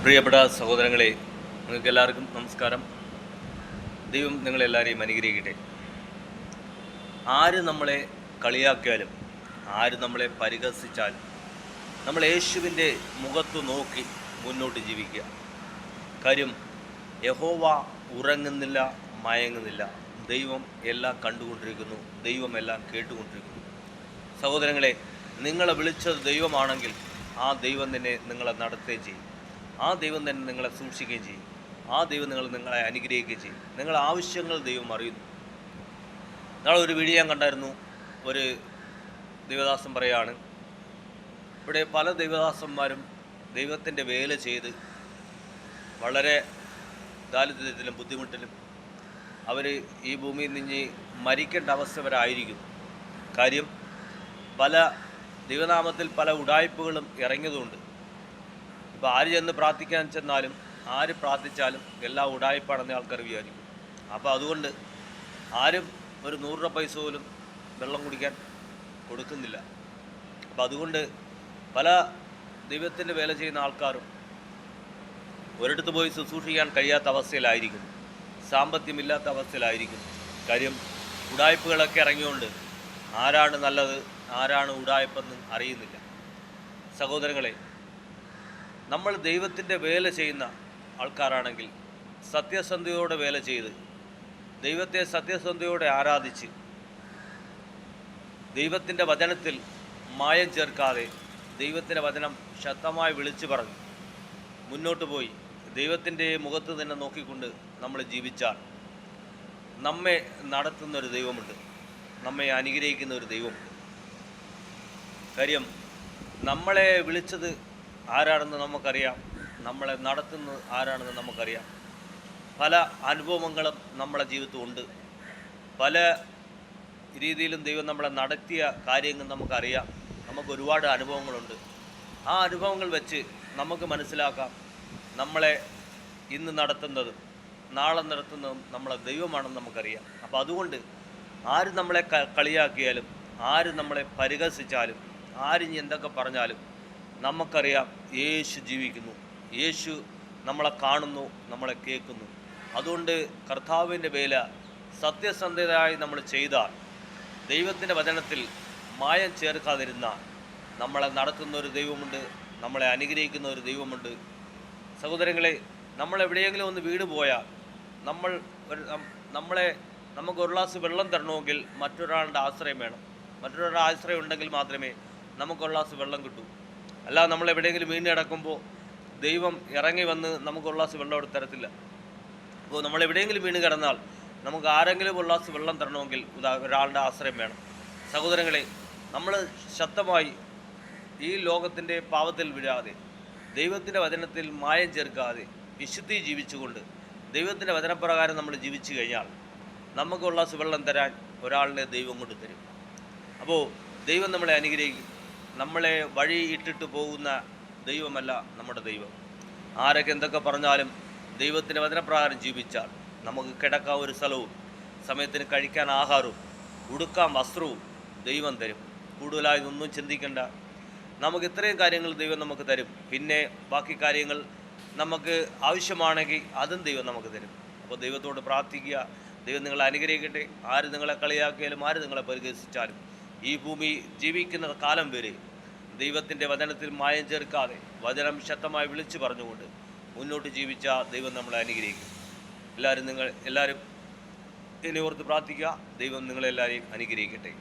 പ്രിയപ്പെട്ട സഹോദരങ്ങളെ, നിങ്ങൾക്ക് എല്ലാവർക്കും നമസ്കാരം. ദൈവം നിങ്ങളെല്ലാവരെയും അനുഗ്രഹിക്കട്ടെ. ആര് നമ്മളെ കളിയാക്കിയാലും ആര് നമ്മളെ പരിഹസിച്ചാലും നമ്മൾ യേശുവിൻ്റെ മുഖത്ത് നോക്കി മുന്നോട്ട് ജീവിക്കുക. കാര്യം യഹോവ ഉറങ്ങുന്നില്ല, മയങ്ങുന്നില്ല. ദൈവം എല്ലാം കണ്ടുകൊണ്ടിരിക്കുന്നു, ദൈവം എല്ലാം കേട്ടുകൊണ്ടിരിക്കുന്നു. സഹോദരങ്ങളെ, നിങ്ങളെ വിളിച്ചത് ദൈവമാണെങ്കിൽ ആ ദൈവം തന്നെ നിങ്ങളെ നടത്തുകയും ചെയ്യും. ആ ദൈവം തന്നെ നിങ്ങളെ സൂക്ഷിക്കുകയും ചെയ്യും. ആ ദൈവം നിങ്ങളെ അനുഗ്രഹിക്കുകയും ചെയ്യും. നിങ്ങളുടെ ആവശ്യങ്ങൾ ദൈവം അറിയുന്നു. നാളെ ഒരു വീഡിയോ ഞാൻ കണ്ടായിരുന്നു. ഒരു ദൈവദാസൻ പറയാണ്, ഇവിടെ പല ദൈവദാസന്മാരും ദൈവത്തിൻ്റെ വേല ചെയ്ത് വളരെ ദാരിദ്ര്യത്തിലും ബുദ്ധിമുട്ടിലും അവർ ഈ ഭൂമിയിൽ നിന്ന് മരിക്കേണ്ട അവസ്ഥ വരായിരിക്കും. കാര്യം പല ദൈവനാമത്തിൽ പല ഉഡായിപ്പുകളും ഇറങ്ങിയതുകൊണ്ട്. ഇപ്പോൾ ആര് ചെന്ന് പ്രാർത്ഥിക്കാൻ ചെന്നാലും ആര് പ്രാർത്ഥിച്ചാലും എല്ലാ ഉഡായിപ്പാണെന്ന് ആൾക്കാർ വിചാരിക്കും. അപ്പോൾ അതുകൊണ്ട് ആരും ഒരു 100 രൂപ പൈസ പോലും വെള്ളം കുടിക്കാൻ കൊടുക്കുന്നില്ല. അപ്പോൾ അതുകൊണ്ട് പല ദൈവത്തിൻ്റെ വേല ചെയ്യുന്ന ആൾക്കാരും ഒരിടത്ത് പോയി ശുശ്രൂഷിക്കാൻ കഴിയാത്ത അവസ്ഥയിലായിരിക്കും, സാമ്പത്തികമില്ലാത്ത അവസ്ഥയിലായിരിക്കും. കാര്യം ഉഡായിപ്പുകളൊക്കെ ഇറങ്ങിയുകൊണ്ട് ആരാണ് നല്ലത് ആരാണ് ഉഡായിപ്പെന്ന് അറിയുന്നില്ല. സഹോദരങ്ങളെ, നമ്മൾ ദൈവത്തിൻ്റെ വേല ചെയ്യുന്ന ആൾക്കാരാണെങ്കിൽ സത്യസന്ധതയോടെ വേല ചെയ്ത് ദൈവത്തെ സത്യസന്ധതയോടെ ആരാധിച്ച് ദൈവത്തിൻ്റെ വചനത്തിൽ മായം ചേർക്കാതെ ദൈവത്തിൻ്റെ വചനം ശക്തമായി വിളിച്ചു പറഞ്ഞ് മുന്നോട്ട് പോയി ദൈവത്തിൻ്റെ മുഖത്ത് തന്നെ നോക്കിക്കൊണ്ട് നമ്മൾ ജീവിച്ചാൽ നമ്മെ നടത്തുന്നൊരു ദൈവമുണ്ട്, നമ്മെ അനുഗ്രഹിക്കുന്ന ഒരു ദൈവമുണ്ട്. കാര്യം നമ്മളെ വിളിച്ചത് ആരാണെന്ന് നമുക്കറിയാം, നമ്മളെ നടത്തുന്നത് ആരാണെന്ന് നമുക്കറിയാം. പല അനുഭവങ്ങളും നമ്മളെ ജീവിതത്തിൽ ഉണ്ട്. പല രീതിയിലും ദൈവം നമ്മളെ നടത്തിയ കാര്യങ്ങൾ നമുക്കറിയാം. നമുക്ക് ഒരുപാട് അനുഭവങ്ങളുണ്ട്. ആ അനുഭവങ്ങൾ വെച്ച് നമുക്ക് മനസ്സിലാക്കാം നമ്മളെ ഇന്ന് നടത്തുന്നതും നാളെ നടത്തുന്നതും നമ്മളെ ദൈവമാണെന്ന് നമുക്കറിയാം. അപ്പോൾ അതുകൊണ്ട് ആര് നമ്മളെ കളിയാക്കിയാലും ആര് നമ്മളെ പരിഹസിച്ചാലും ആര് എന്തൊക്കെ പറഞ്ഞാലും നമുക്കറിയാം യേശു ജീവിക്കുന്നു, യേശു നമ്മളെ കാണുന്നു, നമ്മളെ കേൾക്കുന്നു. അതുകൊണ്ട് കർത്താവിൻ്റെ വേല സത്യസന്ധതയായി നമ്മൾ ചെയ്താൽ, ദൈവത്തിൻ്റെ വചനത്തിൽ മായം ചേർക്കാതിരുന്നാൽ നമ്മളെ നടത്തുന്ന ഒരു ദൈവമുണ്ട്, നമ്മളെ അനുഗ്രഹിക്കുന്ന ഒരു ദൈവമുണ്ട്. സഹോദരങ്ങളെ, നമ്മളെവിടെയെങ്കിലും ഒന്ന് വീട് പോയാൽ നമുക്ക് ഒരു ഗ്ലാസ് വെള്ളം തരണമെങ്കിൽ മറ്റൊരാളുടെ ആശ്രയം വേണം. മറ്റൊരാളുടെ ആശ്രയം ഉണ്ടെങ്കിൽ മാത്രമേ നമുക്ക് ഒരു ഗ്ലാസ് വെള്ളം കിട്ടൂ. അല്ല, നമ്മളെവിടെയെങ്കിലും വീണ് കിടക്കുമ്പോൾ ദൈവം ഇറങ്ങി വന്ന് നമുക്ക് ഒരു ഗ്ലാസ് വെള്ളം എടുത്ത് തരത്തില്ല. അപ്പോൾ നമ്മളെവിടെയെങ്കിലും വീണ് കിടന്നാൽ നമുക്ക് ആരെങ്കിലും ഒരു ഗ്ലാസ് വെള്ളം തരണമെങ്കിൽ ഒരാളുടെ ആശ്രയം വേണം. സഹോദരങ്ങളെ, നമ്മൾ ശക്തമായി ഈ ലോകത്തിൻ്റെ പാപത്തിൽ വീഴാതെ ദൈവത്തിൻ്റെ വചനത്തിൽ മായം ചേർക്കാതെ വിശുദ്ധി ജീവിച്ചുകൊണ്ട് ദൈവത്തിൻ്റെ വചനപ്രകാരം നമ്മൾ ജീവിച്ചു കഴിഞ്ഞാൽ നമുക്ക് ഒരു ഗ്ലാസ് വെള്ളം തരാൻ ഒരാളിനെ ദൈവം കൊണ്ട് തരും. അപ്പോൾ ദൈവം നമ്മളെ അനുഗ്രഹിക്കും. നമ്മളെ വഴി ഇട്ടിട്ട് പോകുന്ന ദൈവമല്ല നമ്മുടെ ദൈവം. ആരൊക്കെ എന്തൊക്കെ പറഞ്ഞാലും ദൈവത്തിൻ്റെ വചനപ്രകാരം ജീവിച്ചാൽ നമുക്ക് കിടക്കാൻ ഒരു സ്ഥലവും സമയത്തിന് കഴിക്കാൻ ആഹാരവും ഉടുക്കാൻ വസ്ത്രവും ദൈവം തരും. കൂടുതലായി ഒന്നും ചിന്തിക്കേണ്ട. നമുക്ക് ഇത്രയും കാര്യങ്ങൾ ദൈവം നമുക്ക് തരും. പിന്നെ ബാക്കി കാര്യങ്ങൾ നമുക്ക് ആവശ്യമാണെങ്കിൽ അതും ദൈവം നമുക്ക് തരും. അപ്പോൾ ദൈവത്തോട് പ്രാർത്ഥിക്കുക, ദൈവം നിങ്ങളെ അനുഗ്രഹിക്കട്ടെ. ആര് നിങ്ങളെ കളിയാക്കിയാലും ആര് നിങ്ങളെ പരിഹസിച്ചാലും ഈ ഭൂമി ജീവിക്കുന്ന കാലം വരെ ദൈവത്തിൻ്റെ വചനത്തിൽ മായം ചേർക്കാതെ വചനം ശക്തമായി വിളിച്ചു പറഞ്ഞുകൊണ്ട് മുന്നോട്ട് ജീവിച്ച ദൈവം നമ്മളെ അനുഗ്രഹിക്കും. എല്ലാവരും ഇനി ഓർത്ത് പ്രാർത്ഥിക്കുക. ദൈവം നിങ്ങളെല്ലാവരെയും അനുഗ്രഹിക്കട്ടെ.